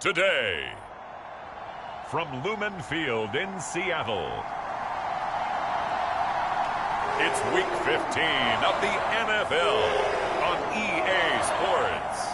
today. From Lumen Field in Seattle, it's Week 15 of the NFL on EA Sports.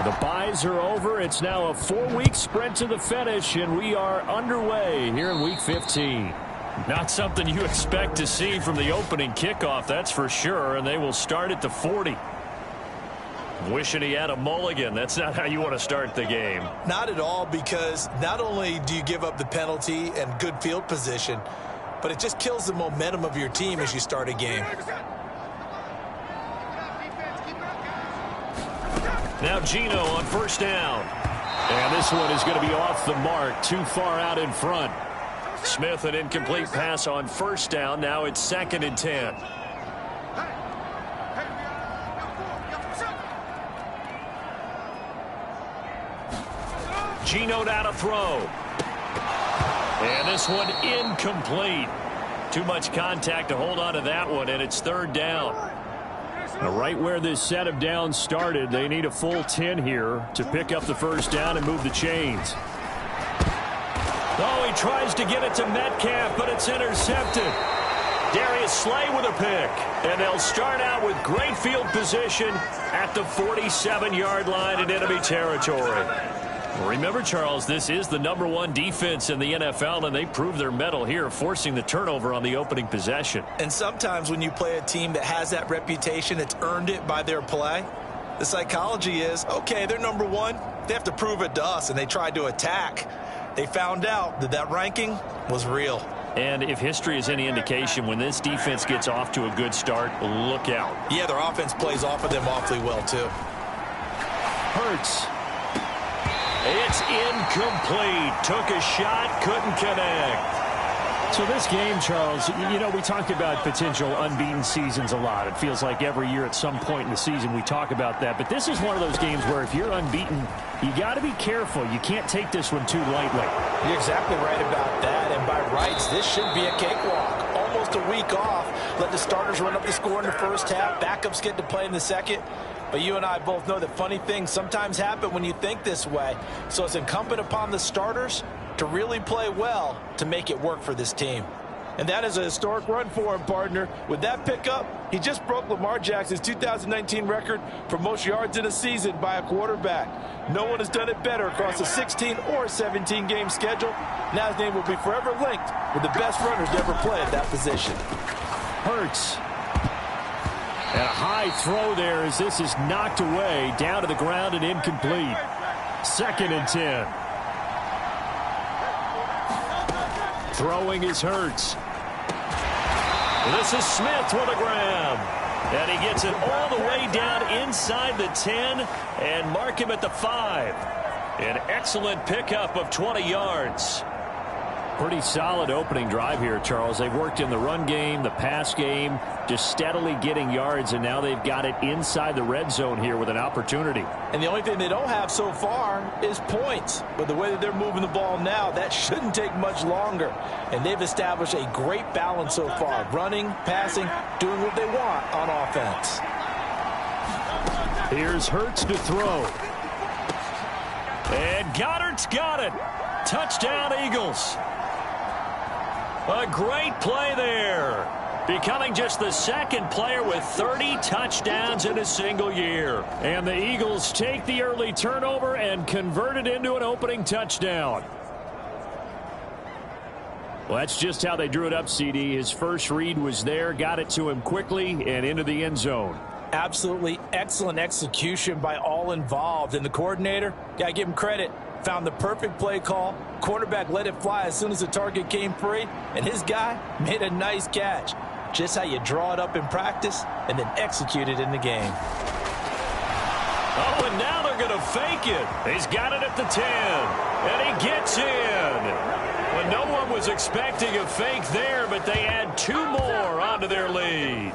The byes are over. It's now a 4-week sprint to the finish, and we are underway here in Week 15. Not something you expect to see from the opening kickoff, that's for sure, and they will start at the 40. Wishing he had a mulligan. That's not how you want to start the game. Not at all, because not only do you give up the penalty and good field position, but it just kills the momentum of your team as you start a game. Now Gino on first down. And this one is going to be off the mark, too far out in front. Smith, an incomplete pass on first down. Now it's 2nd and 10. Gino now to throw. And this one incomplete. Too much contact to hold on to that one, and it's 3rd down. Now, right where this set of downs started, they need a full 10 here to pick up the first down and move the chains. Oh, he tries to get it to Metcalf, but it's intercepted. Darius Slay with a pick. And they'll start out with great field position at the 47-yard line in enemy territory. Remember, Charles, this is the #1 defense in the NFL, and they prove their mettle here, forcing the turnover on the opening possession. And sometimes when you play a team that has that reputation, that's earned it by their play, the psychology is, okay, they're #1. They have to prove it to us, and they tried to attack. They found out that that ranking was real. And if history is any indication, when this defense gets off to a good start, look out. Yeah, their offense plays off of them awfully well, too. Hurts. It's incomplete. Took a shot, couldn't connect. So this game, Charles, you know, we talk about potential unbeaten seasons a lot. It feels like every year at some point in the season we talk about that. But this is one of those games where if you're unbeaten, you got to be careful. You can't take this one too lightly. You're exactly right about that. And by rights, this should be a cakewalk. Almost a week off. Let the starters run up the score in the first half. Backups get to play in the second. But you and I both know that funny things sometimes happen when you think this way. So it's incumbent upon the starters to really play well to make it work for this team. And that is a historic run for him, partner. With that pickup, he just broke Lamar Jackson's 2019 record for most yards in a season by a quarterback. No one has done it better across a 16 or 17-game schedule. Now his name will be forever linked with the best runners to ever play at that position. Hurts. And a high throw there as this is knocked away, down to the ground and incomplete. 2nd and 10. Throwing is Hurts. This is Smith with a grab. And he gets it all the way down inside the 10 and mark him at the 5. An excellent pickup of 20 yards. Pretty solid opening drive here, Charles. They've worked in the run game, the pass game, just steadily getting yards, and now they've got it inside the red zone here with an opportunity. And the only thing they don't have so far is points. But the way that they're moving the ball now, that shouldn't take much longer. And they've established a great balance so far. Running, passing, doing what they want on offense. Here's Hurts to throw. And Goddard's got it. Touchdown, Eagles. A great play there. Becoming just the second player with 30 touchdowns in a single year. And the Eagles take the early turnover and convert it into an opening touchdown. Well, that's just how they drew it up, CD. His first read was there, got it to him quickly and into the end zone. Absolutely excellent execution by all involved. And the coordinator, got to give him credit, found the perfect play call. Quarterback let it fly as soon as the target came free. And his guy made a nice catch. Just how you draw it up in practice and then execute it in the game. Oh, and now they're going to fake it. He's got it at the 10. And he gets in. Well, no one was expecting a fake there, but they add 2 more onto their lead.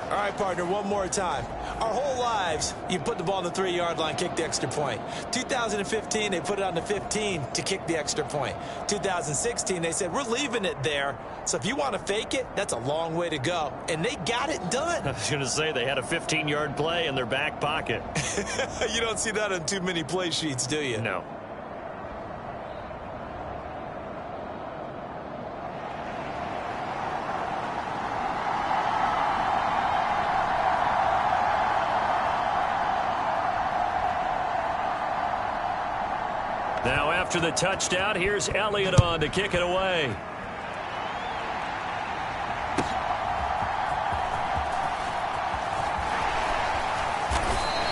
All right, partner, one more time. Our whole lives, you put the ball on the 3-yard line, kick the extra point. 2015, they put it on the 15 to kick the extra point. 2016, they said, we're leaving it there. So if you want to fake it, that's a long way to go. And they got it done. I was going to say they had a 15-yard play in their back pocket. You don't see that on too many play sheets, do you? No. Now after the touchdown, here's Elliott on to kick it away.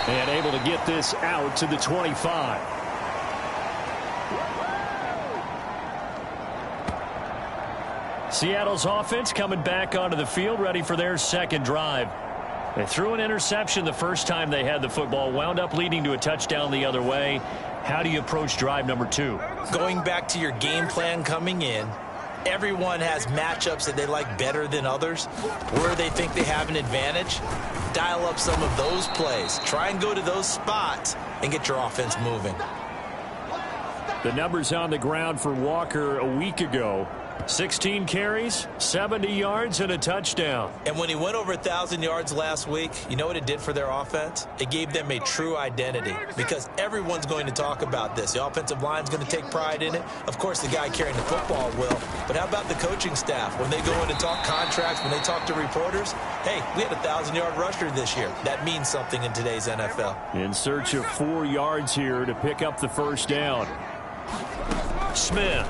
And able to get this out to the 25. Seattle's offense coming back onto the field, ready for their second drive. They threw an interception the first time they had the football, wound up leading to a touchdown the other way. How do you approach drive number 2? Going back to your game plan coming in, everyone has matchups that they like better than others. Where they think they have an advantage, dial up some of those plays. Try and go to those spots and get your offense moving. The numbers on the ground for Walker a week ago. 16 carries, 70 yards, and a touchdown. And when he went over 1,000 yards last week, you know what it did for their offense? It gave them a true identity because everyone's going to talk about this. The offensive line's going to take pride in it. Of course, the guy carrying the football will. But how about the coaching staff? When they go in and talk contracts, when they talk to reporters, hey, we had a 1,000-yard rusher this year. That means something in today's NFL. In search of 4 yards here to pick up the first down. Smith.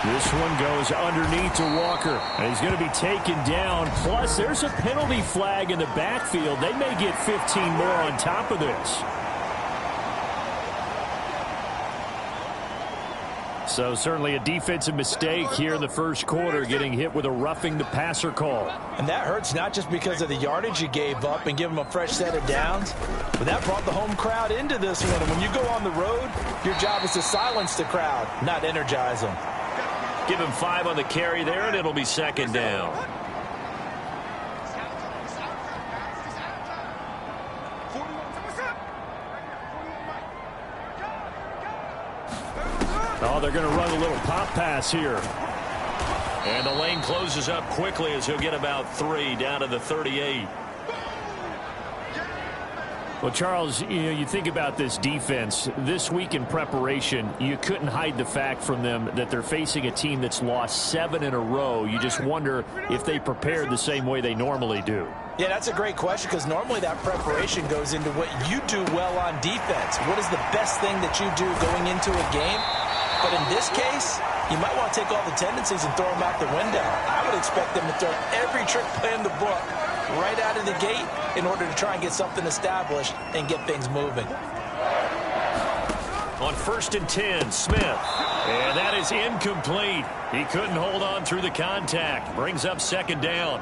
This one goes underneath to Walker, and he's going to be taken down. Plus, there's a penalty flag in the backfield. They may get 15 more on top of this. So certainly a defensive mistake here in the first quarter, getting hit with a roughing the passer call. And that hurts not just because of the yardage you gave up and give them a fresh set of downs, but that brought the home crowd into this one. And when you go on the road, your job is to silence the crowd, not energize them. Give him 5 on the carry there, and it'll be second down. Oh, they're going to run a little pop pass here. And the lane closes up quickly as he'll get about 3 down to the 38. Well, Charles, you think about this defense. This week in preparation, you couldn't hide the fact from them that they're facing a team that's lost 7 in a row. You just wonder if they prepared the same way they normally do. Yeah, that's a great question because normally that preparation goes into what you do well on defense. What is the best thing that you do going into a game? But in this case, you might want to take all the tendencies and throw them out the window. I would expect them to throw every trick play in the book right out of the gate in order to try and get something established and get things moving. On 1st and 10, Smith. And that is incomplete. He couldn't hold on through the contact. Brings up second down.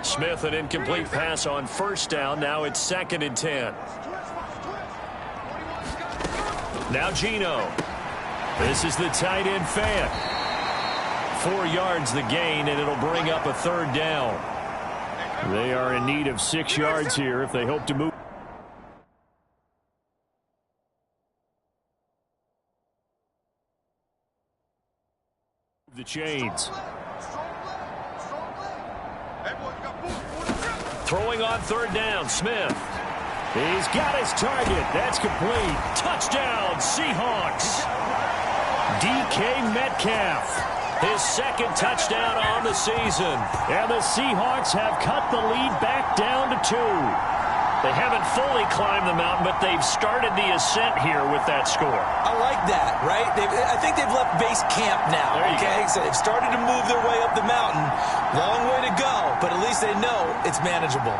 Smith, an incomplete pass on 1st down. Now it's 2nd and 10. Now Geno. This is the tight end fan. 4 yards the gain, and it'll bring up a 3rd down. They are in need of 6 yards here if they hope to move the chains. Throwing on 3rd down, Smith. He's got his target. That's complete. Touchdown, Seahawks. DK Metcalf. His 2nd touchdown on the season. And the Seahawks have cut the lead back down to 2. They haven't fully climbed the mountain, but they've started the ascent here with that score. I like that, right? I think they've left base camp now, okay? So they've started to move their way up the mountain. Long way to go, but at least they know it's manageable.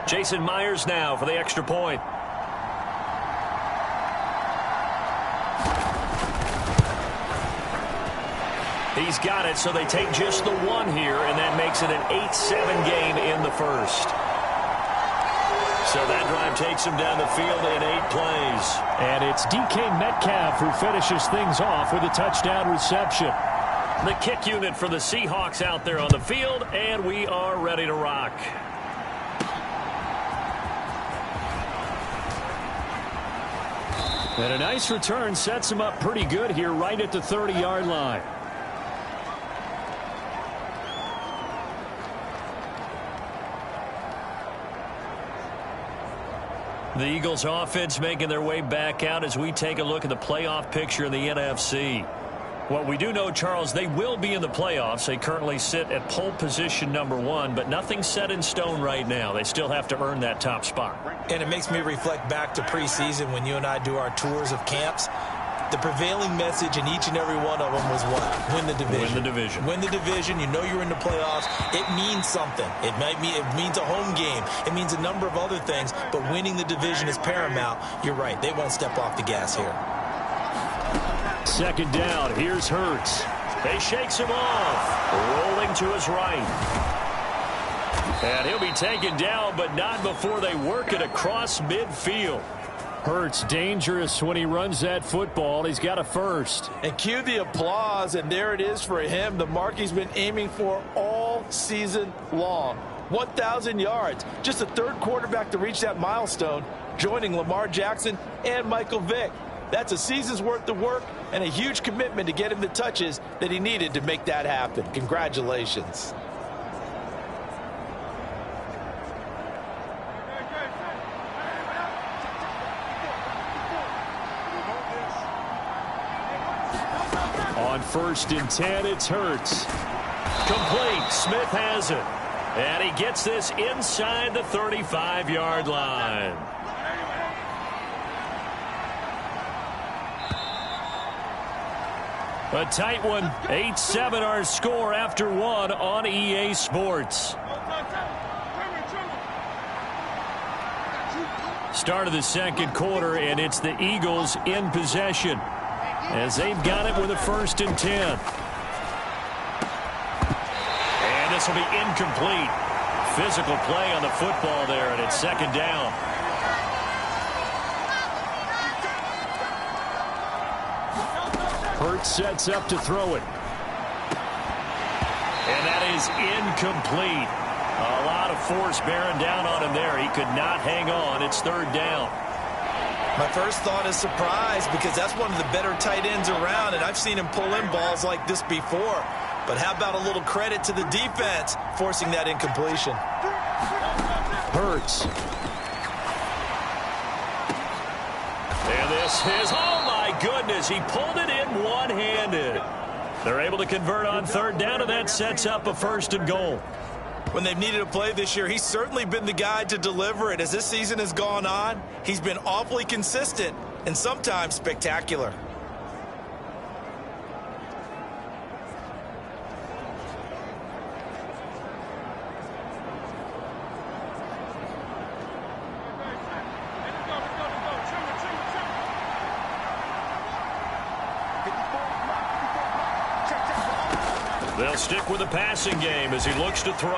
Jason Myers now for the extra point. He's got it, so they take just the one here, and that makes it an 8-7 game in the first. So that drive takes him down the field in 8 plays. And it's DK Metcalf who finishes things off with a touchdown reception. The kick unit for the Seahawks out there on the field, and we are ready to rock. And a nice return sets him up pretty good here right at the 30-yard line. The Eagles offense making their way back out as we take a look at the playoff picture in the NFC. What we do know, Charles, they will be in the playoffs. They currently sit at pole position #1, but nothing's set in stone right now. They still have to earn that top spot. And it makes me reflect back to preseason when you and I do our tours of camps. The prevailing message in each and every one of them was what? Win the division. Win the division. Win the division. You know you're in the playoffs. It means something. It means a home game. It means a number of other things, but winning the division is paramount. You're right. They won't step off the gas here. Second down. Here's Hurts. He shakes him off. Rolling to his right. And he'll be taken down, but not before they work it across midfield. Hurts dangerous when he runs that football. He's got a first. And cue the applause, and there it is for him, the mark he's been aiming for all season long. 1,000 yards. Just the third quarterback to reach that milestone, joining Lamar Jackson and Michael Vick. That's a season's worth of work and a huge commitment to get him the touches that he needed to make that happen. Congratulations. On 1st and 10, it's Hurts. Complete. Smith has it. And he gets this inside the 35-yard line. A tight one. 8-7 our score after one on EA Sports. Start of the second quarter, and it's the Eagles in possession as they've got it with a 1st and 10. And this will be incomplete. Physical play on the football there, and it's 2nd down. Hurts sets up to throw it. And that is incomplete. A lot of force bearing down on him there. He could not hang on. It's 3rd down. My first thought is surprise, because that's one of the better tight ends around, and I've seen him pull in balls like this before. But how about a little credit to the defense forcing that incompletion? Hurts. And this is, oh my goodness, he pulled it in one-handed. They're able to convert on 3rd down, and that sets up a 1st and goal. When they've needed a play this year, he's certainly been the guy to deliver it. As this season has gone on, he's been awfully consistent and sometimes spectacular. They'll stick with the passing game as he looks to throw.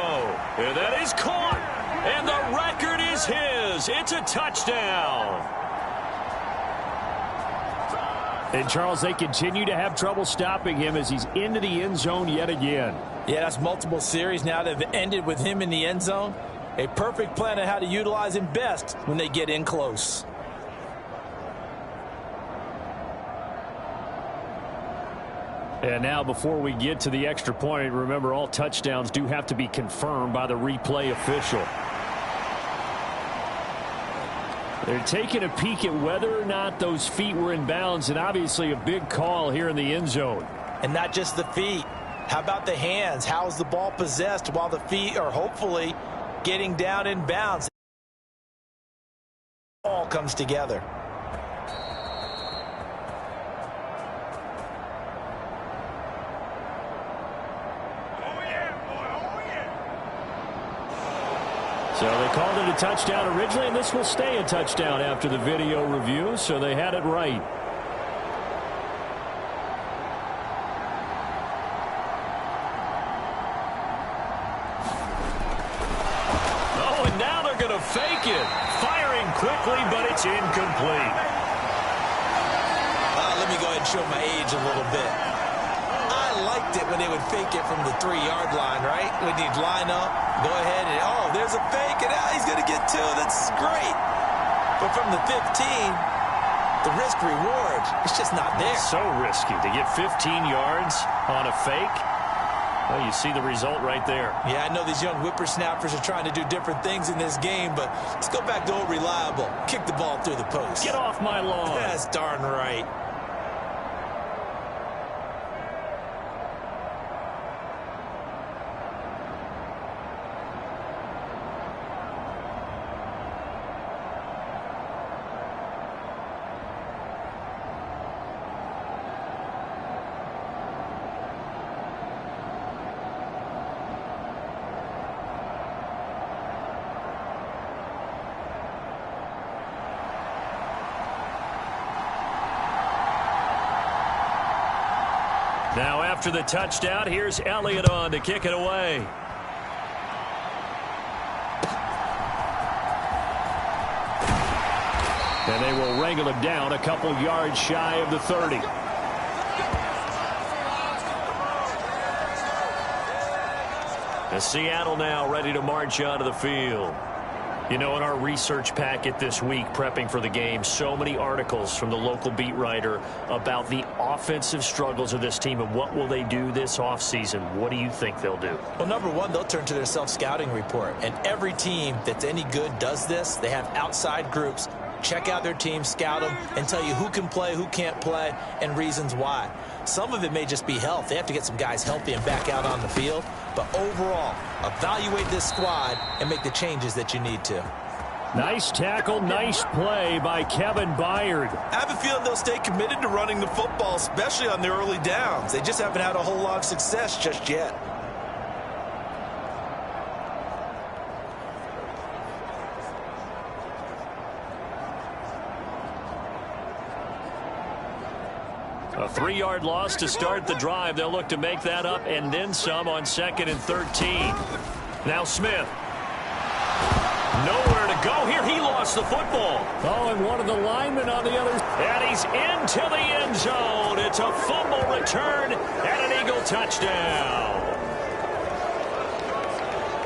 And that is caught. And the record is his. It's a touchdown. And, Charles, they continue to have trouble stopping him as he's into the end zone yet again. Yeah, that's multiple series now that have ended with him in the end zone. A perfect plan on how to utilize him best when they get in close. And now, before we get to the extra point, remember all touchdowns do have to be confirmed by the replay official. They're taking a peek at whether or not those feet were in bounds, and obviously a big call here in the end zone. And not just the feet. How about the hands? How is the ball possessed while the feet are hopefully getting down in bounds? All comes together. So they called it a touchdown originally, and this will stay a touchdown after the video review, so they had it right. Oh, and now they're going to fake it. Firing quickly, but it's incomplete. Let me go ahead and show my age a little bit. I liked it when they would fake it from the 3-yard line, right? When you'd line up, go ahead and, oh, there's a fake, and he's going to get 2. That's great. But from the 15, the risk-reward, it's just not there. So risky to get 15 yards on a fake. Well, you see the result right there. Yeah, I know these young whippersnappers are trying to do different things in this game, but let's go back to old reliable. Kick the ball through the post. Get off my lawn. That's darn right. Now after the touchdown, here's Elliott on to kick it away. And they will wrangle him down a couple yards shy of the 30. And Seattle now ready to march onto the field. You know, in our research packet this week, prepping for the game, so many articles from the local beat writer about the offensive struggles of this team and what will they do this offseason. What do you think they'll do? Well, number one, they'll turn to their self-scouting report. And every team that's any good does this. They have outside groups. Check out their team, scout them, and tell you who can play, who can't play, and reasons why. Some of it may just be health. They have to get some guys healthy and back out on the field. But overall, evaluate this squad and make the changes that you need to. Nice tackle, nice play by Kevin Byard. I have a feeling they'll stay committed to running the football, especially on their early downs. They just haven't had a whole lot of success just yet. A 3-yard loss to start the drive. They'll look to make that up and then some on 2nd and 13. Now Smith. Nowhere to go here. He lost the football. Oh, and one of the linemen on the other. And he's into the end zone. It's a fumble return and an Eagle touchdown.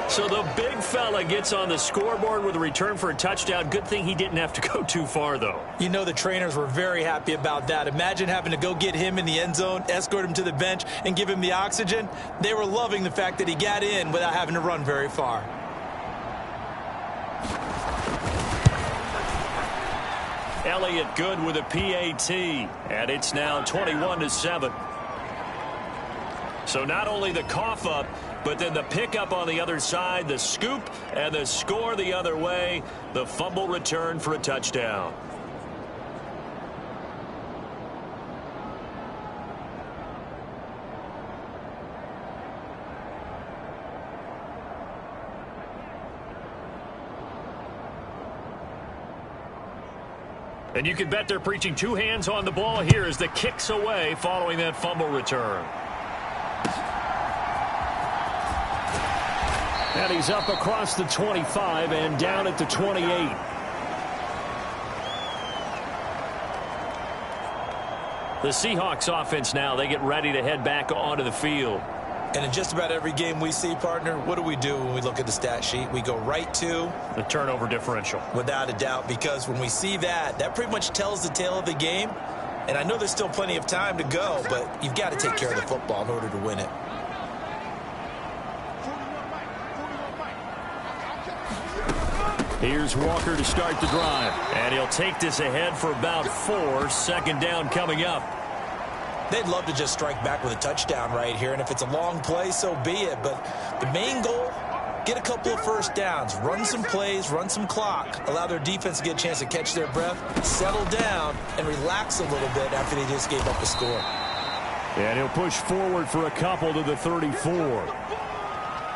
So the big fella gets on the scoreboard with a return for a touchdown. Good thing he didn't have to go too far, though. You know the trainers were very happy about that. Imagine having to go get him in the end zone, escort him to the bench, and give him the oxygen. They were loving the fact that he got in without having to run very far. Elliott good with a PAT, and it's now 21-7. So not only the cough up, but then the pickup on the other side, the scoop, and the score the other way, the fumble return for a touchdown. And you can bet they're preaching 2 hands on the ball here as the kick's away following that fumble return. And he's up across the 25 and down at the 28. The Seahawks offense now, they get ready to head back onto the field. And in just about every game we see, partner, what do we do when we look at the stat sheet? We go right to the turnover differential. Without a doubt, because when we see that, that pretty much tells the tale of the game. And I know there's still plenty of time to go, but you've got to take care of the football in order to win it. Here's Walker to start the drive. And he'll take this ahead for about 4. Second down coming up. They'd love to just strike back with a touchdown right here, and if it's a long play, so be it. But the main goal, get a couple of first downs, run some plays, run some clock, allow their defense to get a chance to catch their breath, settle down, and relax a little bit after they just gave up the score. And he'll push forward for a couple to the 34.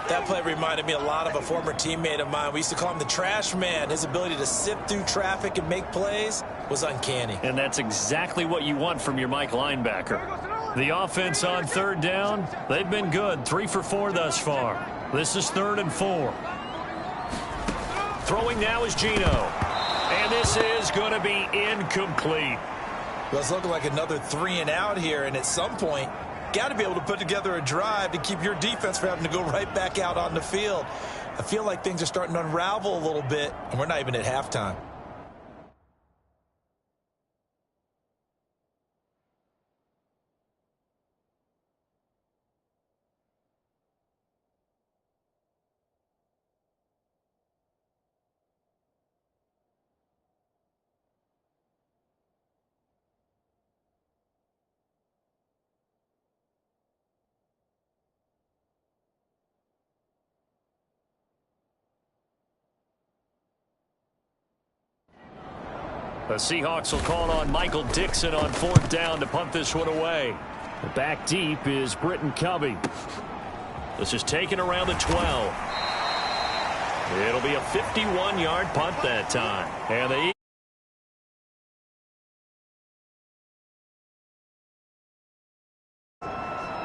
That play reminded me a lot of a former teammate of mine. We used to call him the trash man. His ability to sift through traffic and make plays was uncanny. And that's exactly what you want from your Mike linebacker. The offense on third down, they've been good. 3 for 4 thus far. This is 3rd and 4. Throwing now is Geno. And this is going to be incomplete. Well, it's looking like another 3 and out here, and at some point, got to be able to put together a drive to keep your defense from having to go right back out on the field. I feel like things are starting to unravel a little bit, and we're not even at halftime. The Seahawks will call on Michael Dixon on 4th down to punt this one away. Back deep is Britton Covey. This is taken around the 12. It'll be a 51-yard punt that time. And the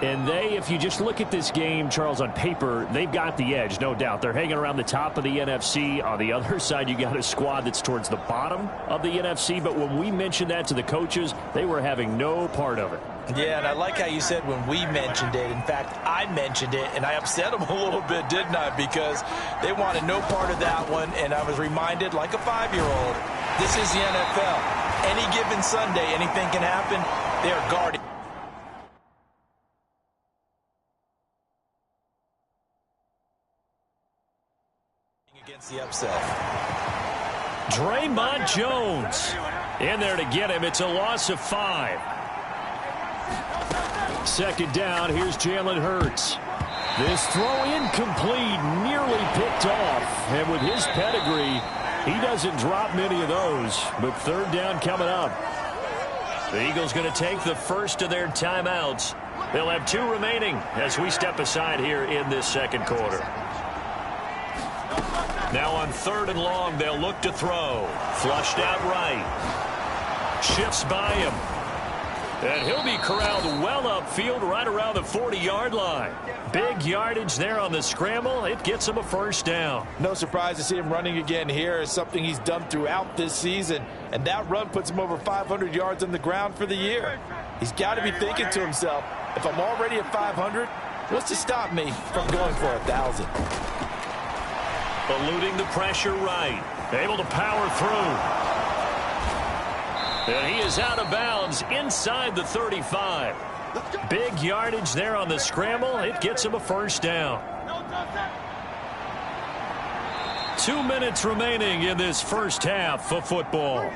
And if you just look at this game, Charles, on paper, they've got the edge, no doubt. They're hanging around the top of the NFC. On the other side, you got a squad that's towards the bottom of the NFC. But when we mentioned that to the coaches, they were having no part of it. Yeah, and I like how you said when we mentioned it. In fact, I mentioned it, and I upset them a little bit, didn't I? Because they wanted no part of that one, and I was reminded, like a 5-year-old, this is the NFL. Any given Sunday, anything can happen. They are guarding against the upset. Draymond Jones in there to get him. It's a loss of 5. Second down, here's Jalen Hurts. This throw incomplete, nearly picked off. And with his pedigree, he doesn't drop many of those. But 3rd down coming up. The Eagles going to take the first of their timeouts. They'll have 2 remaining as we step aside here in this second quarter. Now on 3rd and long, they'll look to throw. Flushed out right. Shifts by him. And he'll be corralled well upfield right around the 40-yard line. Big yardage there on the scramble. It gets him a 1st down. No surprise to see him running again here. It's something he's done throughout this season. And that run puts him over 500 yards on the ground for the year. He's got to be thinking to himself, if I'm already at 500, what's to stop me from going for 1,000? Eluding the pressure right. Able to power through. And he is out of bounds inside the 35. Big yardage there on the scramble. It gets him a 1st down. 2 minutes remaining in this first half of football.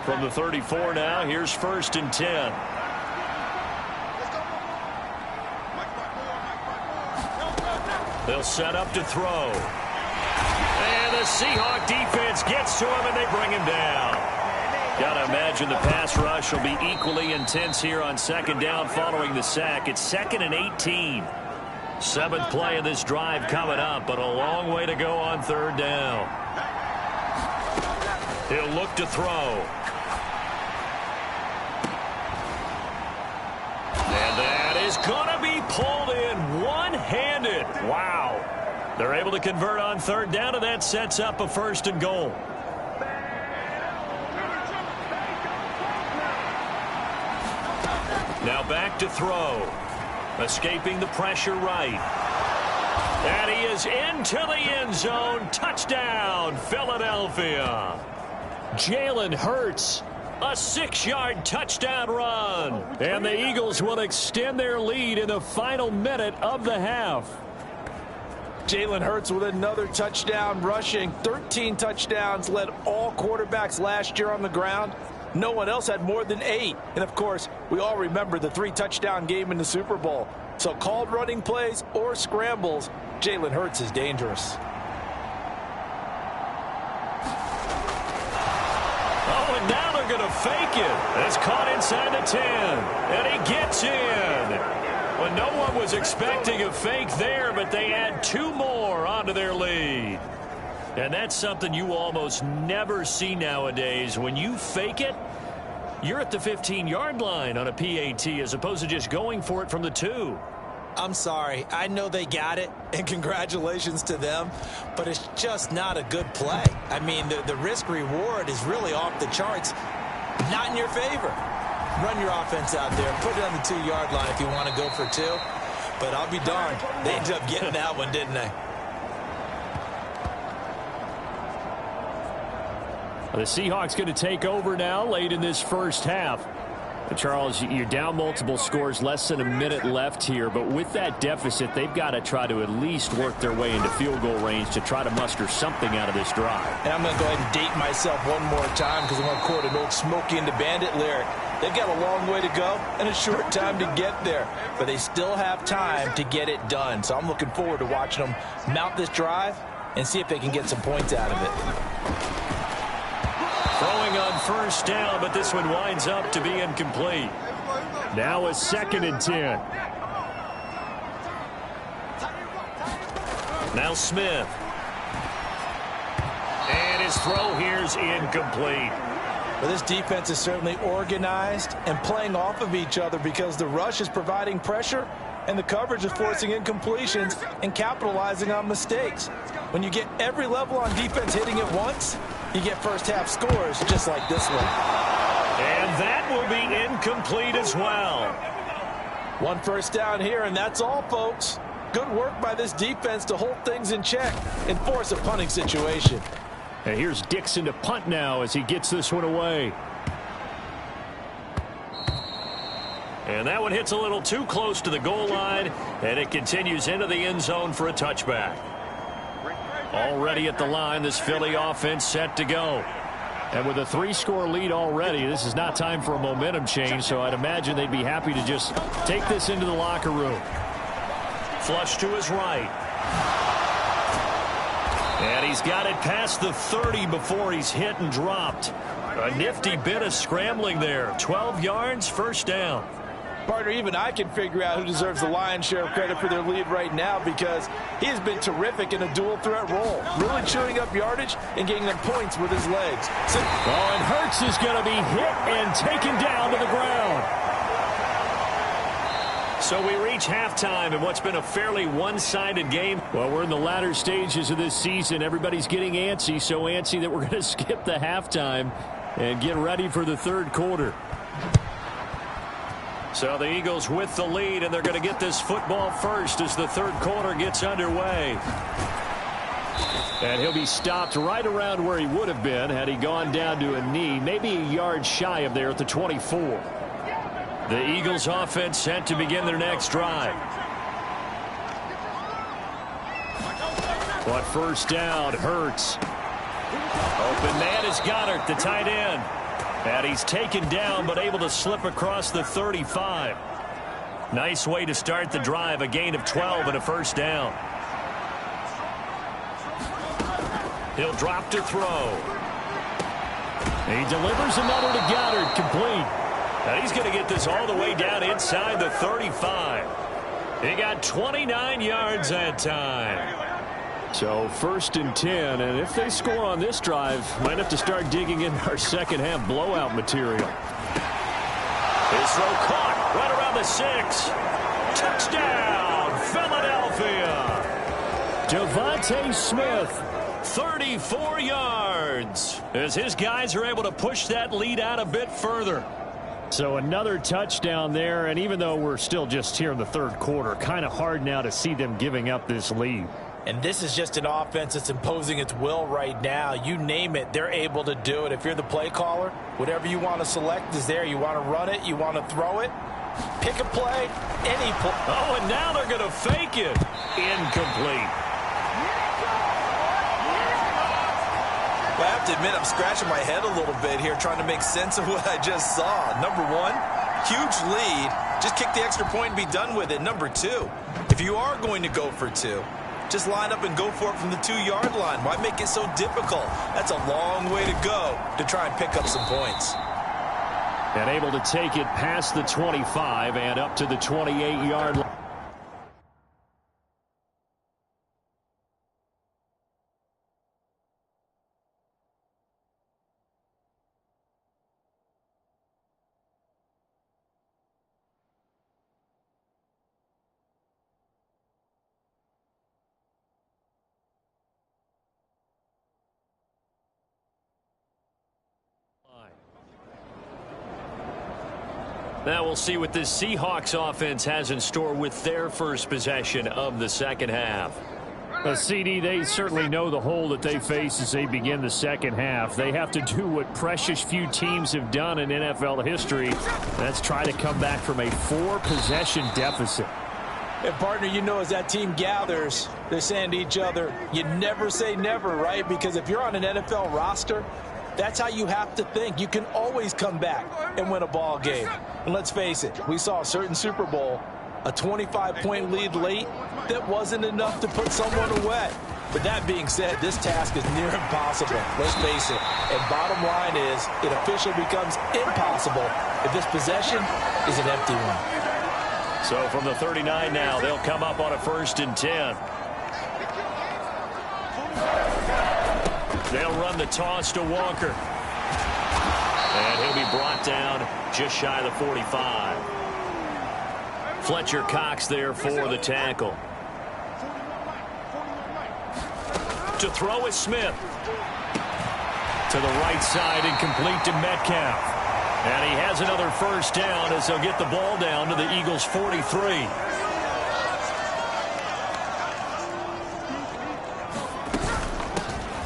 From the 34 now, here's 1st and 10. They'll set up to throw. And the Seahawk defense gets to him, and they bring him down. Got to imagine the pass rush will be equally intense here on 2nd down following the sack. It's 2nd and 18. 7th play of this drive coming up, but a long way to go on 3rd down. He'll look to throw. And that is going to be pulled in one-handed. Wow. They're able to convert on 3rd down, and that sets up a 1st and goal. Now back to throw. Escaping the pressure right. And he is into the end zone. Touchdown, Philadelphia. Jalen Hurts A 6-yard touchdown run. And the Eagles will extend their lead in the final minute of the half. Jalen Hurts with another touchdown rushing. 13 touchdowns, led all quarterbacks last year on the ground. No one else had more than 8. And, of course, we all remember the 3-touchdown game in the Super Bowl. So called running plays or scrambles, Jalen Hurts is dangerous. Oh, and now they're going to fake it. It's caught inside the 10. And he gets in. Well, no one was expecting a fake there, but they add 2 more onto their lead. And that's something you almost never see nowadays. When you fake it, you're at the 15-yard line on a PAT as opposed to just going for it from the 2. I'm sorry. I know they got it, and congratulations to them, but it's just not a good play. I mean, the risk-reward is really off the charts, not in your favor. Run your offense out there. Put it on the 2-yard line if you want to go for 2. But I'll be darned. They ended up getting that one, didn't they? The Seahawks going to take over now late in this first half. Charles, you're down multiple scores, less than a minute left here. But with that deficit, they've got to try to at least work their way into field goal range to try to muster something out of this drive. And I'm going to go ahead and date myself one more time because I'm going to quote an old Smokey and the Bandit lyric. They've got a long way to go and a short time to get there. But they still have time to get it done. So I'm looking forward to watching them mount this drive and see if they can get some points out of it. Throwing on first down, but this one winds up to be incomplete. Now a 2nd and 10. Now Smith. And his throw here's incomplete. Well, this defense is certainly organized and playing off of each other because the rush is providing pressure and the coverage is forcing incompletions and capitalizing on mistakes. When you get every level on defense hitting at once, you get first-half scores just like this one. And that will be incomplete as well. 1 first down here, and that's all, folks. Good work by this defense to hold things in check and force a punting situation. And here's Dixon to punt now as he gets this one away. And that one hits a little too close to the goal line, and it continues into the end zone for a touchback. Already at the line, this Philly offense set to go. And with a 3-score lead already, this is not time for a momentum change, so I'd imagine they'd be happy to just take this into the locker room. Flush to his right. And he's got it past the 30 before he's hit and dropped. A nifty bit of scrambling there. 12 yards, first down. Partner, even I can figure out who deserves the lion's share of credit for their lead right now because he has been terrific in a dual threat role, really chewing up yardage and getting them points with his legs. Oh, and Hurts is going to be hit and taken down to the ground. So we reach halftime in what's been a fairly one-sided game. Well, we're in the latter stages of this season. Everybody's getting antsy, so antsy that we're going to skip the halftime and get ready for the third quarter. So the Eagles with the lead, and they're going to get this football first as the third quarter gets underway. And he'll be stopped right around where he would have been had he gone down to a knee, maybe a yard shy of there at the 24. The Eagles offense set to begin their next drive. But first down, Hurts. Open man is Goddard, the tight end. And he's taken down but able to slip across the 35. Nice way to start the drive, a gain of 12 and a first down. He'll drop to throw. He delivers another to Goddard, complete. And he's going to get this all the way down inside the 35. He got 29 yards that time. So first and 10, and if they score on this drive, might have to start digging in our second half blowout material. His throw caught right around the 6. Touchdown, Philadelphia. Devontae Smith. 34 yards as his guys are able to push that lead out a bit further. So another touchdown there, and even though we're still just here in the third quarter, kind of hard now to see them giving up this lead. And this is just an offense that's imposing its will right now. You name it, they're able to do it. If you're the play caller, whatever you want to select is there. You want to run it, you want to throw it, pick a play, any play. Oh, and now they're going to fake it. Incomplete. Well, I have to admit, I'm scratching my head a little bit here trying to make sense of what I just saw. Number one, huge lead. Just kick the extra point and be done with it. Number two, if you are going to go for two, just line up and go for it from the 2-yard line. Why make it so difficult? That's a long way to go to try and pick up some points. And able to take it past the 25 and up to the 28-yard line. Now we'll see what this Seahawks offense has in store with their first possession of the second half. CD, they certainly know the hole that they face as they begin the second half. They have to do what precious few teams have done in NFL history. That's try to come back from a 4-possession deficit. And, partner, you know, as that team gathers, they're saying to each other, you never say never, right? Because if you're on an NFL roster, that's how you have to think. You can always come back and win a ball game. And let's face it, we saw a certain Super Bowl, a 25-point lead late that wasn't enough to put someone away. But that being said, this task is near impossible. Let's face it. And bottom line is, it officially becomes impossible if this possession is an empty one. So from the 39 now, they'll come up on a 1st and 10. They'll run the toss to Walker. And he'll be brought down just shy of the 45. Fletcher Cox there for the tackle. To throw is Smith. To the right side and complete to Metcalf. And he has another 1st down as they'll get the ball down to the Eagles' 43.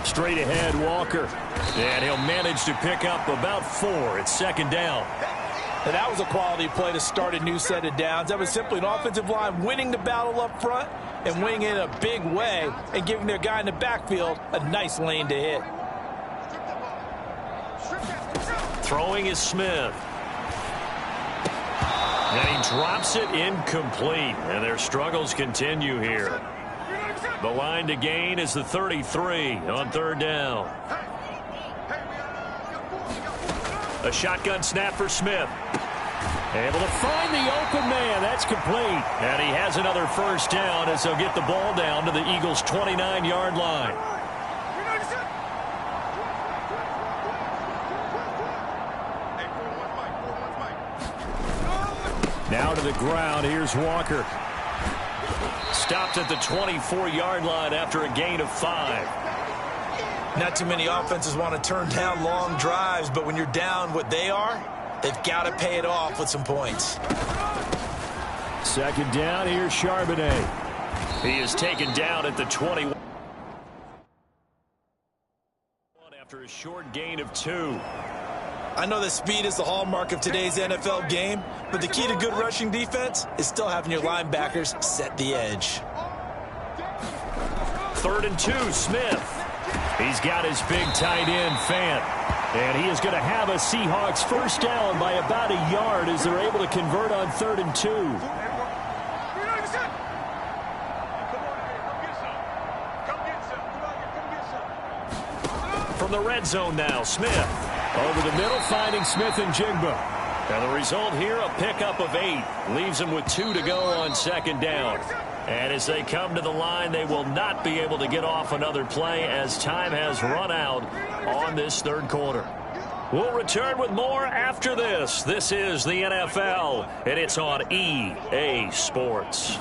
Straight ahead, Walker. And he'll manage to pick up about 4. It's 2nd down. And that was a quality play to start a new set of downs. That was simply an offensive line winning the battle up front and winning it in a big way and giving their guy in the backfield a nice lane to hit. Throwing is Smith. And he drops it incomplete. And their struggles continue here. The line to gain is the 33 on 3rd down. A shotgun snap for Smith. Able to find the open man. That's complete. And he has another 1st down as they'll get the ball down to the Eagles' 29-yard line. Now to the ground. Here's Walker. Stopped at the 24-yard line after a gain of 5. Not too many offenses want to turn down long drives, but when you're down what they are, they've got to pay it off with some points. 2nd down, here's Charbonnet. He is taken down at the 21 after a short gain of 2. I know that speed is the hallmark of today's NFL game, but the key to good rushing defense is still having your linebackers set the edge. 3rd and 2, Smith. He's got his big tight end, Fant. And he is going to have a Seahawks 1st down by about a yard as they're able to convert on 3rd and 2. From the red zone now, Smith. Over the middle, finding Smith and Jigba. And the result here, a pickup of 8. Leaves them with 2 to go on 2nd down. And as they come to the line, they will not be able to get off another play as time has run out on this 3rd quarter. We'll return with more after this. This is the NFL, and it's on EA Sports.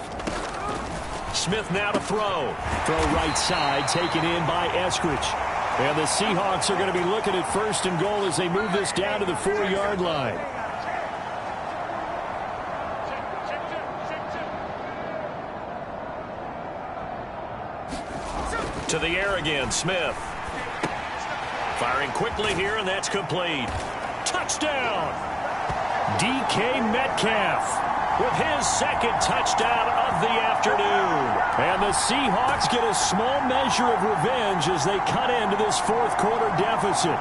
Smith now to throw. Throw right side, taken in by Eskridge. And the Seahawks are going to be looking at 1st and goal as they move this down to the 4-yard line. To the air again, Smith. Firing quickly here, and that's complete. Touchdown! DK Metcalf with his second touchdown of the afternoon. And the Seahawks get a small measure of revenge as they cut into this fourth quarter deficit.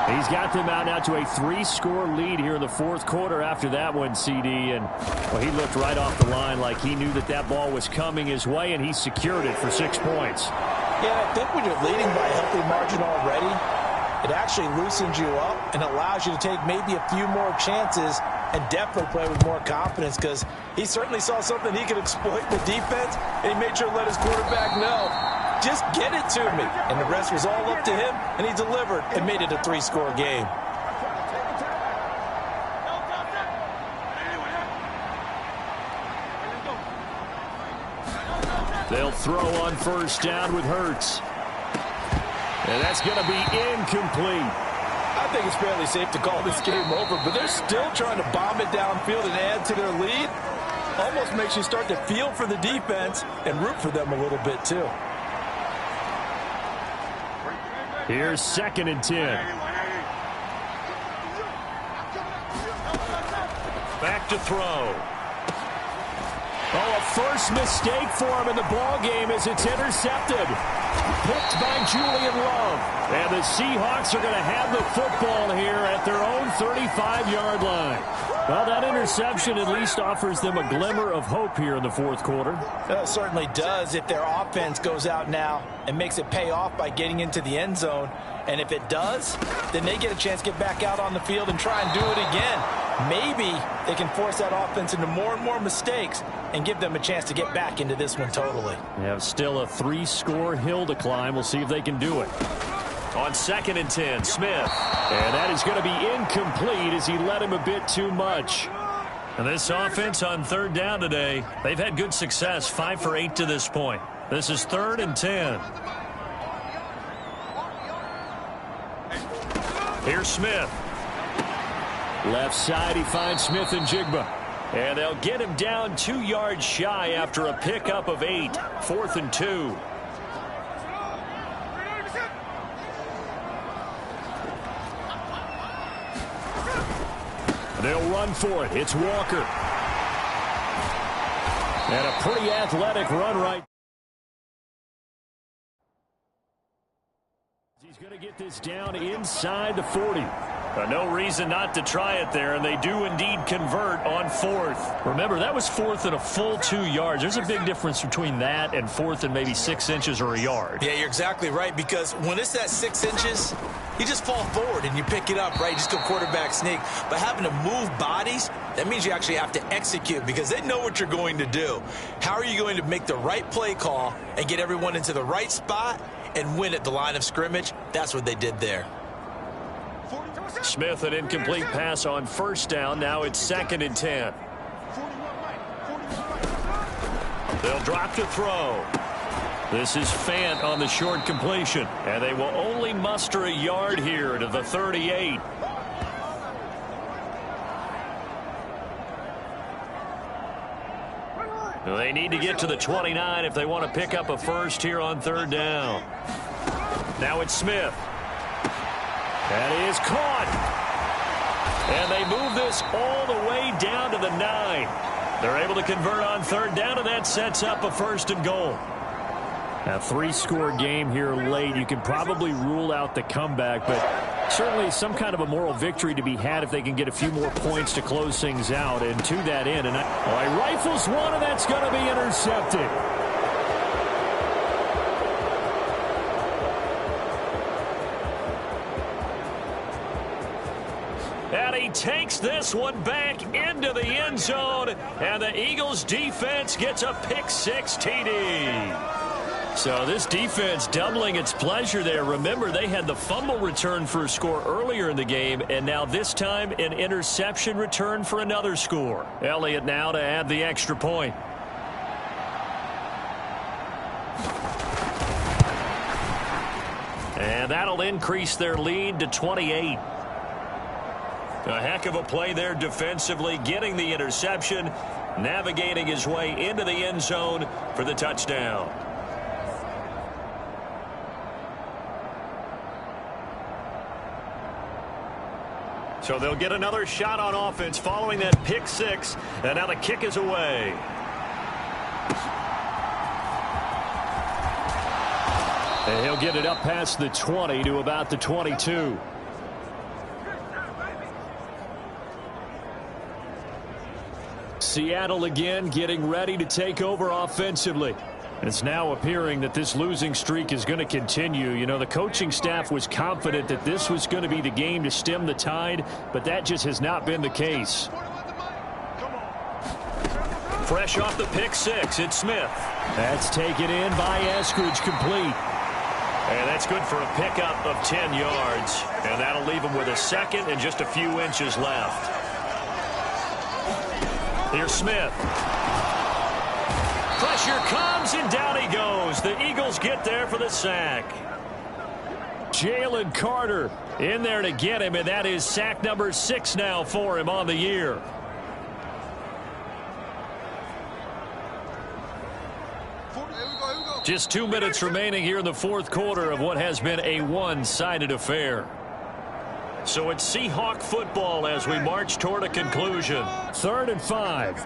He's got them out now to a 3-score lead here in the fourth quarter after that one, CD. And well, he looked right off the line like he knew that that ball was coming his way, and he secured it for 6 points. Yeah, I think when you're leading by a healthy margin already, it actually loosens you up and allows you to take maybe a few more chances and definitely play with more confidence, because he certainly saw something he could exploit in the defense, and he made sure to let his quarterback know, just get it to me. And the rest was all up to him, and he delivered and made it a 3-score game. They'll throw on first down with Hurts. And that's going to be incomplete. I think it's fairly safe to call this game over, but they're still trying to bomb it downfield and add to their lead. Almost makes you start to feel for the defense and root for them a little bit too. Here's 2nd and 10. Back to throw. Oh, a first mistake for him in the ball game as it's intercepted. Picked by Julian Love. And the Seahawks are going to have the football here at their own 35-yard line. Well, that interception at least offers them a glimmer of hope here in the fourth quarter. It certainly does if their offense goes out now and makes it pay off by getting into the end zone. And if it does, then they get a chance to get back out on the field and try and do it again. Maybe they can force that offense into more and more mistakes and give them a chance to get back into this one totally. Yeah, still a 3-score hill to climb. We'll see if they can do it. On 2nd and 10, Smith. And that is going to be incomplete as he led him a bit too much. And this offense on 3rd down today, they've had good success, 5 for 8 to this point. This is 3rd and 10. Here's Smith. Left side, he finds Smith and Jigba. And they'll get him down 2 yards shy after a pickup of 8. 4th and 2. They'll run for it. It's Walker. And a pretty athletic run right. He's going to get this down inside the 40. No reason not to try it there, and they do indeed convert on 4th. Remember, that was 4th and a full 2 yards. There's a big difference between that and 4th and maybe 6 inches or a yard. Yeah, you're exactly right, because when it's that 6 inches, you just fall forward and you pick it up, right? You just go quarterback sneak. But having to move bodies, that means you actually have to execute because they know what you're going to do. How are you going to make the right play call and get everyone into the right spot and win at the line of scrimmage? That's what they did there. Smith, an incomplete pass on 1st down. Now it's 2nd and 10. They'll drop to throw. This is Fant on the short completion. And they will only muster a yard here to the 38. They need to get to the 29 if they want to pick up a first here on 3rd down. Now it's Smith. That is caught. And they move this all the way down to the 9. They're able to convert on 3rd down, and that sets up a 1st and goal. A 3-score game here late. You can probably rule out the comeback, but certainly some kind of a moral victory to be had if they can get a few more points to close things out. And to that end, and he rifles one, and that's going to be intercepted. And he takes this one back into the end zone, and the Eagles defense gets a pick-6 TD. So this defense doubling its pleasure there. Remember, they had the fumble return for a score earlier in the game, and now this time an interception return for another score. Elliott now to add the extra point. And that'll increase their lead to 28. A heck of a play there defensively, getting the interception, navigating his way into the end zone for the touchdown. So they'll get another shot on offense following that pick six. And now the kick is away. And he'll get it up past the 20 to about the 22. Seattle again getting ready to take over offensively. It's now appearing that this losing streak is going to continue. You know, the coaching staff was confident that this was going to be the game to stem the tide, but that just has not been the case. Fresh off the pick six, it's Smith. That's taken in by Eskridge, complete. And that's good for a pickup of 10 yards. And that'll leave him with a second and just a few inches left. Here's Smith. Pressure comes, and down he goes. The Eagles get there for the sack. Jalen Carter in there to get him, and that is sack number 6 now for him on the year. Just 2 minutes remaining here in the fourth quarter of what has been a one-sided affair. So it's Seahawk football as we march toward a conclusion. 3rd and 5.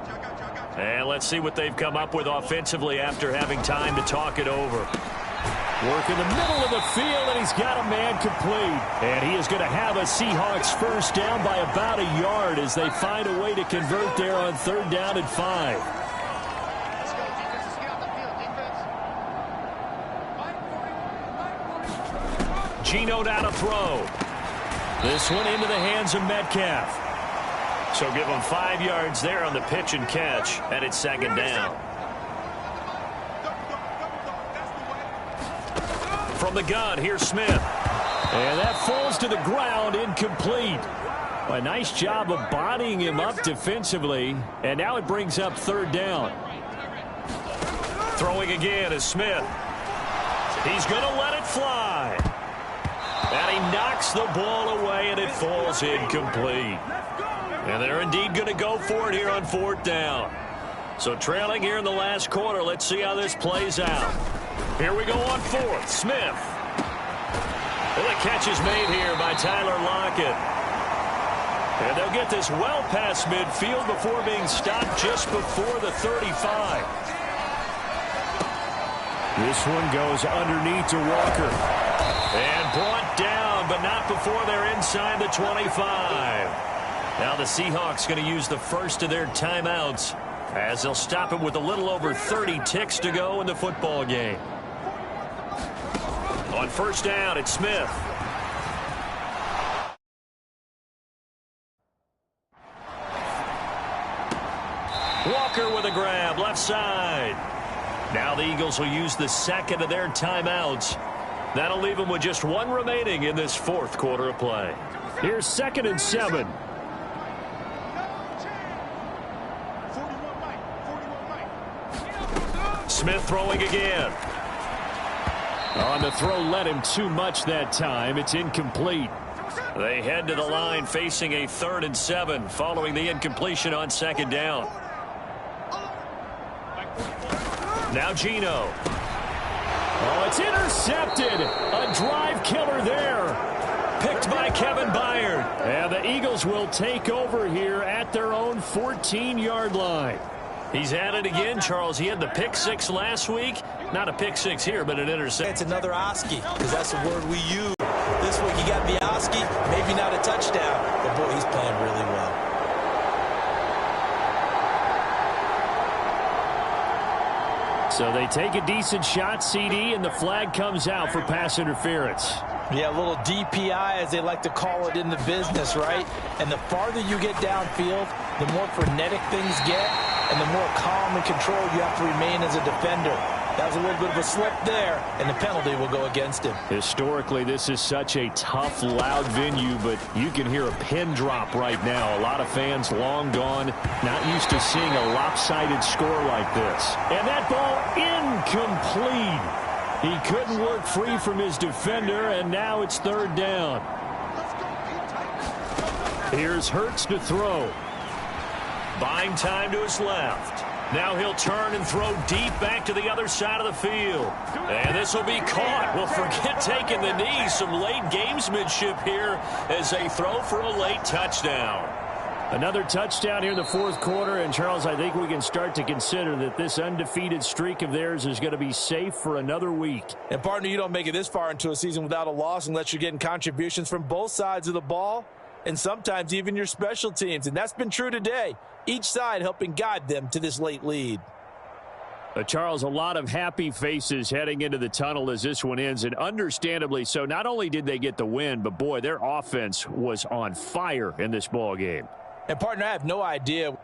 And let's see what they've come up with offensively after having time to talk it over. Work in the middle of the field, and he's got a man complete. And he is going to have a Seahawks first down by about a yard as they find a way to convert there on 3rd down and 5. Geno down to throw. This one into the hands of Metcalf. So give him 5 yards there on the pitch and catch, and it's 2nd down. From the gun, here's Smith. And that falls to the ground, incomplete. A nice job of bodying him up defensively, and now it brings up 3rd down. Throwing again is Smith. He's going to let it fly. And he knocks the ball away, and it falls incomplete. And they're indeed going to go for it here on 4th down. So trailing here in the last quarter, let's see how this plays out. Here we go on 4th. Smith. And the catch is made here by Tyler Lockett. And they'll get this well past midfield before being stopped just before the 35. This one goes underneath to Walker. And brought down, but not before they're inside the 25. Now the Seahawks going to use the first of their timeouts as they'll stop it with a little over 30 ticks to go in the football game. On 1st down, it's Smith. Walker with a grab, left side. Now the Eagles will use the second of their timeouts. That'll leave them with just 1 remaining in this 4th quarter of play. Here's 2nd and 7. Smith throwing again. On the throw, led him too much that time. It's incomplete. They head to the line facing a 3rd and 7 following the incompletion on 2nd down. Now Geno. Oh, it's intercepted. A drive killer there. Picked by Kevin Byard. And the Eagles will take over here at their own 14-yard line. He's at it again, Charles. He had the pick six last week. Not a pick six here, but an interception. It's another Oski, because that's the word we use. This week he got the Oski, maybe not a touchdown, but boy, he's playing really well. So they take a decent shot, CD, and the flag comes out for pass interference. Yeah, a little DPI, as they like to call it in the business, right? And the farther you get downfield, the more frenetic things get, and the more calm and controlled you have to remain as a defender. That was a little bit of a slip there, and the penalty will go against him. Historically, this is such a tough, loud venue, but you can hear a pin drop right now. A lot of fans long gone, not used to seeing a lopsided score like this. And that ball incomplete. He couldn't work free from his defender, and now it's 3rd down. Here's Hurts to throw. Buying time to his left. Now he'll turn and throw deep back to the other side of the field. And this will be caught. Well, forget taking the knee. Some late gamesmanship here as they throw for a late touchdown. Another touchdown here in the fourth quarter. And, Charles, I think we can start to consider that this undefeated streak of theirs is going to be safe for another week. And, partner, you don't make it this far into a season without a loss unless you're getting contributions from both sides of the ball and sometimes even your special teams. And that's been true today. Each side helping guide them to this late lead. Charles, a lot of happy faces heading into the tunnel as this one ends, and understandably so. Not only did they get the win, but, boy, their offense was on fire in this ball game. And, partner, I have no idea.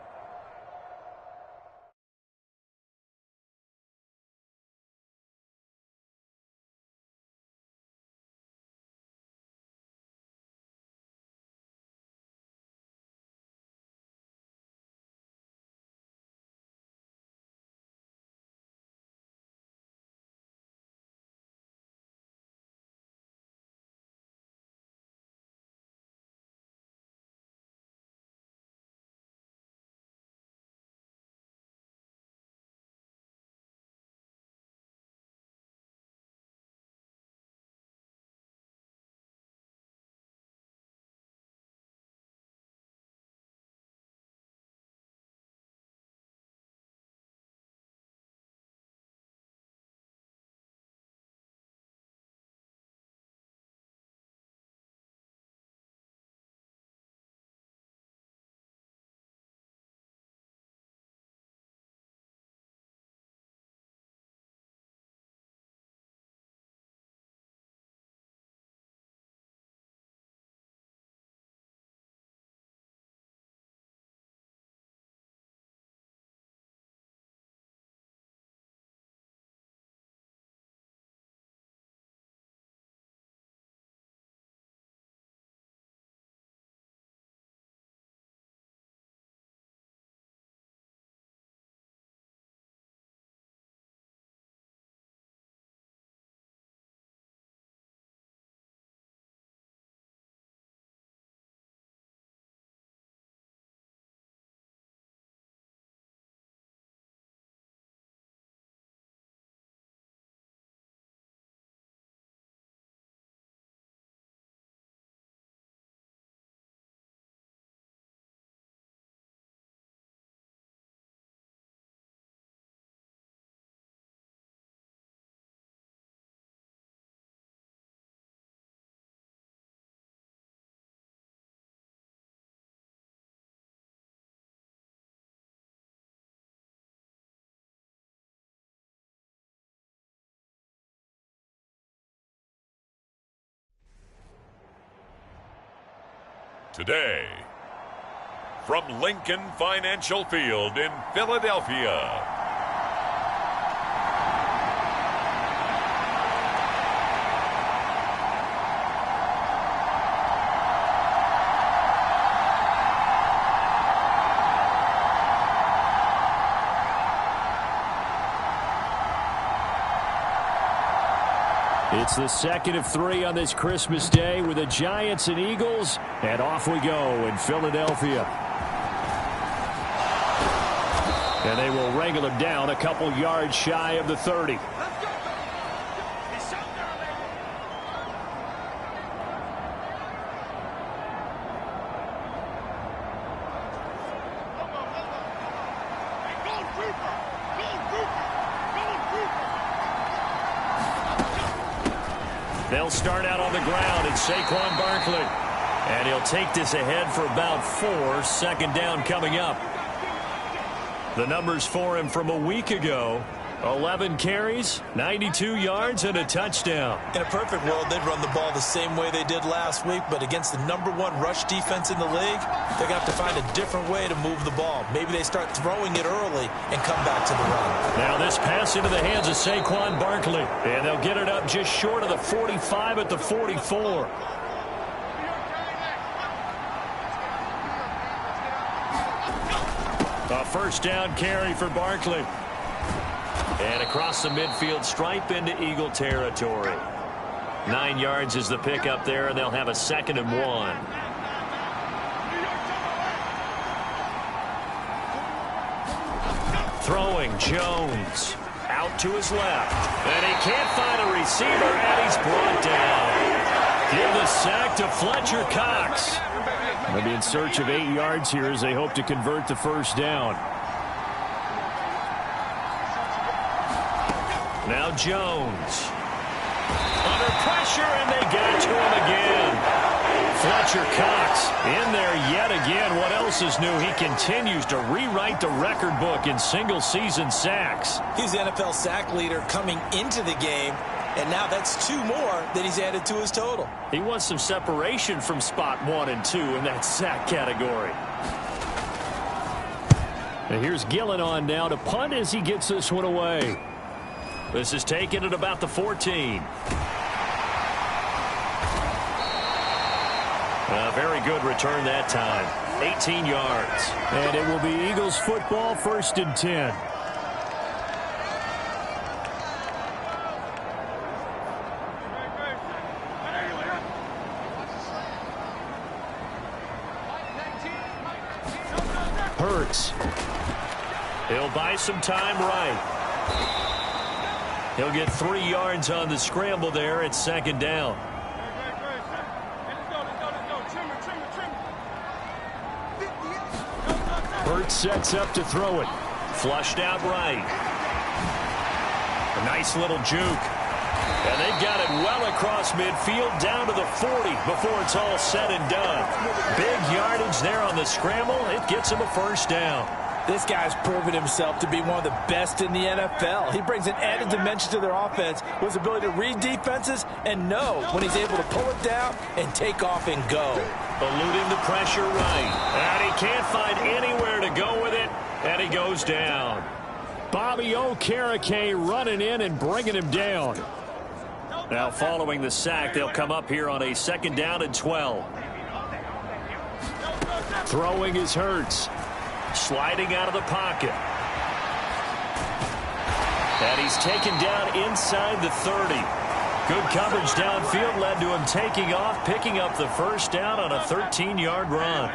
Today, from Lincoln Financial Field in Philadelphia, it's the second of three on this Christmas Day with the Giants and Eagles, and off we go in Philadelphia. And they will wrangle him down a couple yards shy of the 30. They'll start out on the ground, and Saquon Barkley. And he'll take this ahead for about 4. Second down coming up. The numbers for him from a week ago: 11 carries, 92 yards, and a touchdown. In a perfect world, they'd run the ball the same way they did last week, but against the #1 rush defense in the league, they're going to have to find a different way to move the ball. Maybe they start throwing it early and come back to the run. Now this pass into the hands of Saquon Barkley, and they'll get it up just short of the 45 at the 44. A first down carry for Barkley. And across the midfield stripe into Eagle territory. 9 yards is the pickup there, and they'll have a 2nd and 1. Throwing Jones. Out to his left. And he can't find a receiver, and he's brought down. Give the sack to Fletcher Cox. They'll be in search of 8 yards here as they hope to convert the first down. Now Jones. Under pressure, and they got to him again. Fletcher Cox in there yet again. What else is new? He continues to rewrite the record book in single-season sacks. He's the NFL sack leader coming into the game, and now that's 2 more that he's added to his total. He wants some separation from spot 1 and 2 in that sack category. And here's Gillen on now to punt as he gets this one away. This is taken at about the 14. A very good return that time. 18 yards. And it will be Eagles football, 1st and 10. Hurts. He'll buy some time right. He'll get 3 yards on the scramble there at 2nd down. Hurts sets up to throw it. Flushed out right. A nice little juke. And they've got it well across midfield down to the 40 before it's all said and done. Big yardage there on the scramble. It gets him a 1st down. This guy's proven himself to be one of the best in the NFL. He brings an added dimension to their offense with his ability to read defenses and know when he's able to pull it down and take off and go. Eluding the pressure right. And he can't find anywhere to go with it, and he goes down. Bobby Okereke running in and bringing him down. Now following the sack, they'll come up here on a 2nd down and 12. Throwing is Hurts. Sliding out of the pocket. And he's taken down inside the 30. Good coverage downfield led to him taking off, picking up the 1st down on a 13-yard run.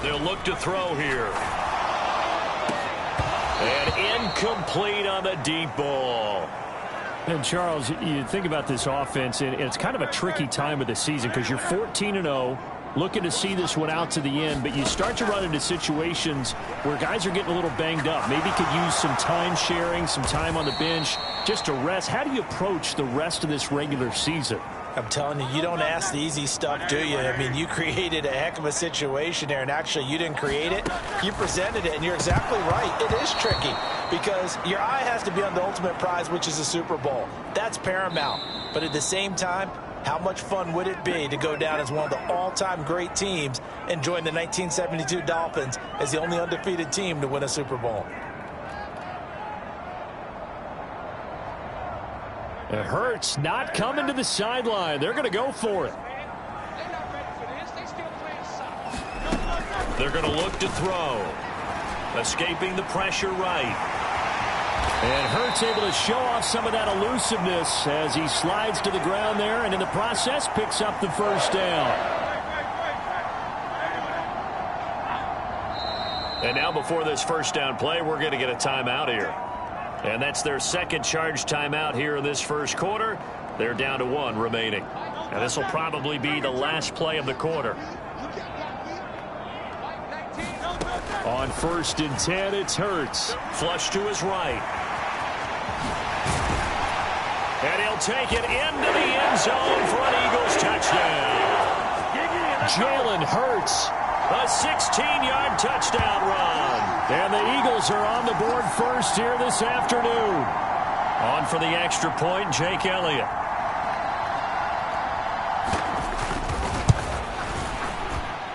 They'll look to throw here. And incomplete on the deep ball. And, Charles, you think about this offense, and it's kind of a tricky time of the season because you're 14-0, looking to see this one out to the end, but you start to run into situations where guys are getting a little banged up. Maybe could use some time sharing, some time on the bench just to rest. How do you approach the rest of this regular season? I'm telling you, you don't ask the easy stuff, do you? I mean, you created a heck of a situation there, and actually you didn't create it. You presented it, and you're exactly right. It is tricky because your eye has to be on the ultimate prize, which is the Super Bowl. That's paramount. But at the same time, how much fun would it be to go down as one of the all-time great teams and join the 1972 Dolphins as the only undefeated team to win a Super Bowl? It hurts not coming to the sideline. They're going to go for it. They're going to look to throw. Escaping the pressure right. And Hurts able to show off some of that elusiveness as he slides to the ground there, and in the process picks up the 1st down. And now before this 1st down play, we're going to get a timeout here. And that's their 2nd charge timeout here in this 1st quarter. They're down to 1 remaining. And this will probably be the last play of the quarter. On 1st and 10, it's Hurts. Flush to his right. And he'll take it into the end zone for an Eagles touchdown. Jalen Hurts. A 16-yard touchdown run. And the Eagles are on the board first here this afternoon. On for the extra point, Jake Elliott.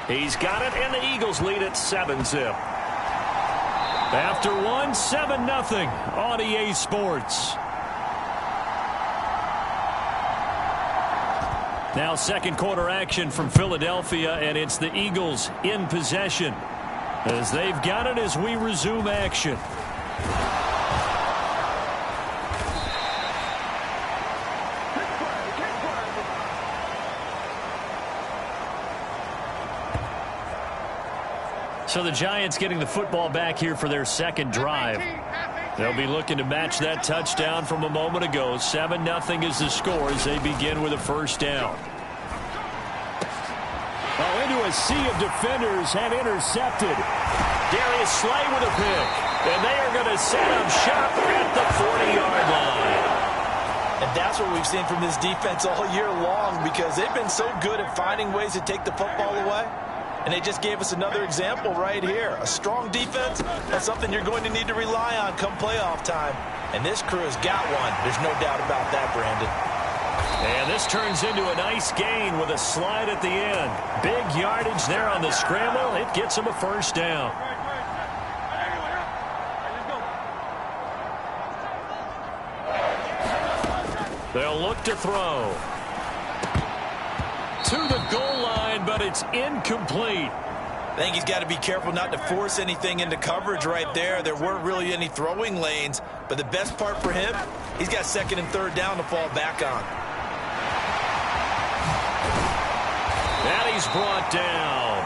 He's got it, and the Eagles lead at 7-zip. After 1, 7-0 on EA Sports. Now 2nd quarter action from Philadelphia, and it's the Eagles in possession as they've got it as we resume action. So the Giants getting the football back here for their second drive. They'll be looking to match that touchdown from a moment ago. 7-0 is the score as they begin with a first down. Oh, into a sea of defenders and intercepted. Darius Slay with a pick. And they are going to set up shop at the 40-yard line. And that's what we've seen from this defense all year long, because they've been so good at finding ways to take the football away. And they just gave us another example right here. A strong defense, that's something you're going to need to rely on come playoff time. And this crew has got one. There's no doubt about that, Brandon. And this turns into a nice gain with a slide at the end. Big yardage there on the scramble. It gets them a first down. They'll look to throw. To the goal line, but it's incomplete. I think he's got to be careful not to force anything into coverage right there. There weren't really any throwing lanes, but the best part for him, he's got second and third down to fall back on. And he's brought down.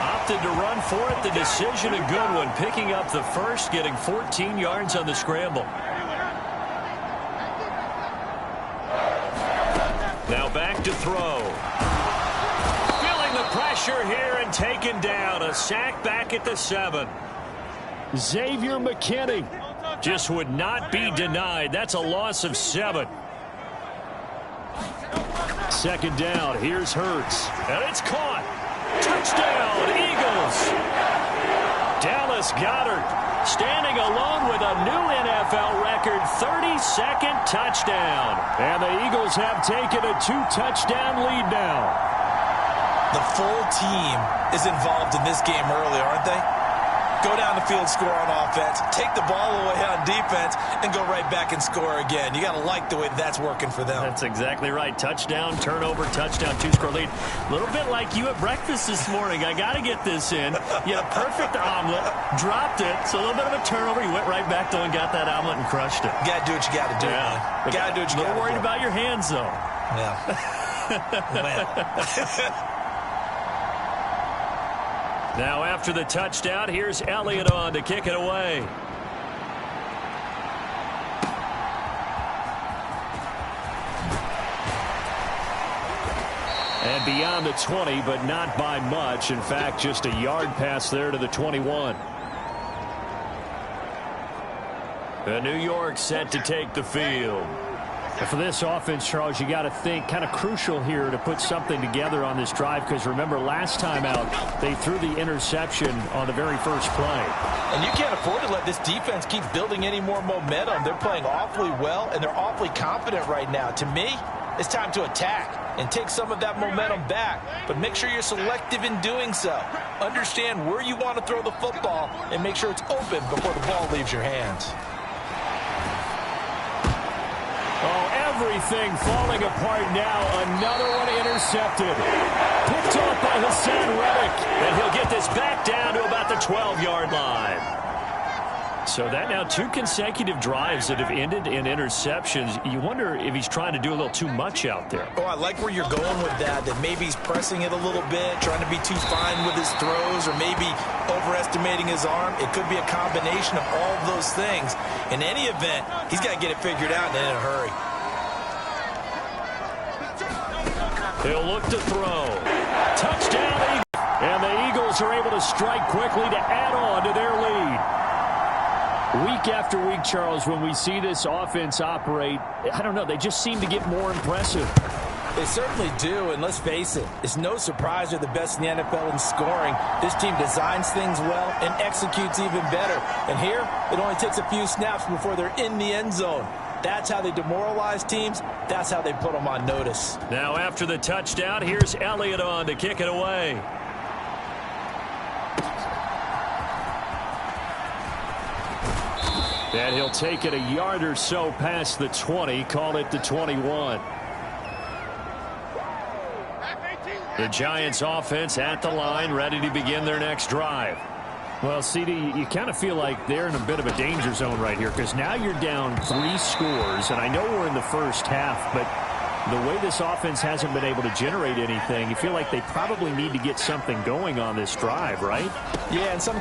Opted to run for it. The decision a good one. Picking up the first, getting 14 yards on the scramble. Now back to throw. Feeling the pressure here and taken down. A sack back at the 7. Xavier McKinney just would not be denied. That's a loss of 7. Second down. Here's Hurts. And it's caught. Touchdown, Eagles. Dallas Goedert standing alone with a new NFL record 32nd touchdown. And the Eagles have taken a 2-touchdown lead now. The full team is involved in this game early, aren't they? Go down the field, score on offense, take the ball away on defense, and go right back and score again. You got to like the way that's working for them. That's exactly right. Touchdown, turnover, touchdown, 2-score lead. A little bit like you at breakfast this morning. I got to get this in. You had a perfect omelet, dropped it, so a little bit of a turnover. You went right back, though, and got that omelet and crushed it. You got to do what you got to do, man. You got to do what you got to do. A little worried about your hands, though. Yeah. Man. Now after the touchdown, here's Elliott on to kick it away. And beyond the 20, but not by much. In fact, just a yard pass there to the 21. The New York set to take the field. For this offense, Charles, you got to think kind of crucial here to put something together on this drive, because remember last time out they threw the interception on the very first play. And you can't afford to let this defense keep building any more momentum. They're playing awfully well, and they're awfully confident right now. To me, it's time to attack and take some of that momentum back, but make sure you're selective in doing so. Understand where you want to throw the football and make sure it's open before the ball leaves your hands. Everything falling apart now. Another one intercepted. Picked off by Hassan Reddick. And he'll get this back down to about the 12-yard line. So that now 2 consecutive drives that have ended in interceptions. You wonder if he's trying to do a little too much out there. Oh, I like where you're going with that maybe he's pressing it a little bit, trying to be too fine with his throws, or maybe overestimating his arm. It could be a combination of all of those things. In any event, he's got to get it figured out and in a hurry. He'll look to throw. Touchdown, Eagles. And the Eagles are able to strike quickly to add on to their lead. Week after week, Charles, when we see this offense operate, I don't know, they just seem to get more impressive. They certainly do, and let's face it, it's no surprise they're the best in the NFL in scoring. This team designs things well and executes even better. And here, it only takes a few snaps before they're in the end zone. That's how they demoralize teams. That's how they put them on notice. Now after the touchdown, here's Elliott on to kick it away. And he'll take it a yard or so past the 20, call it the 21. The Giants offense at the line, ready to begin their next drive. Well, CD, you kind of feel like they're in a bit of a danger zone right here, because now you're down 3 scores, and I know we're in the first half, but The way this offense hasn't been able to generate anything, you feel like they probably need to get something going on this drive, right? Yeah, and some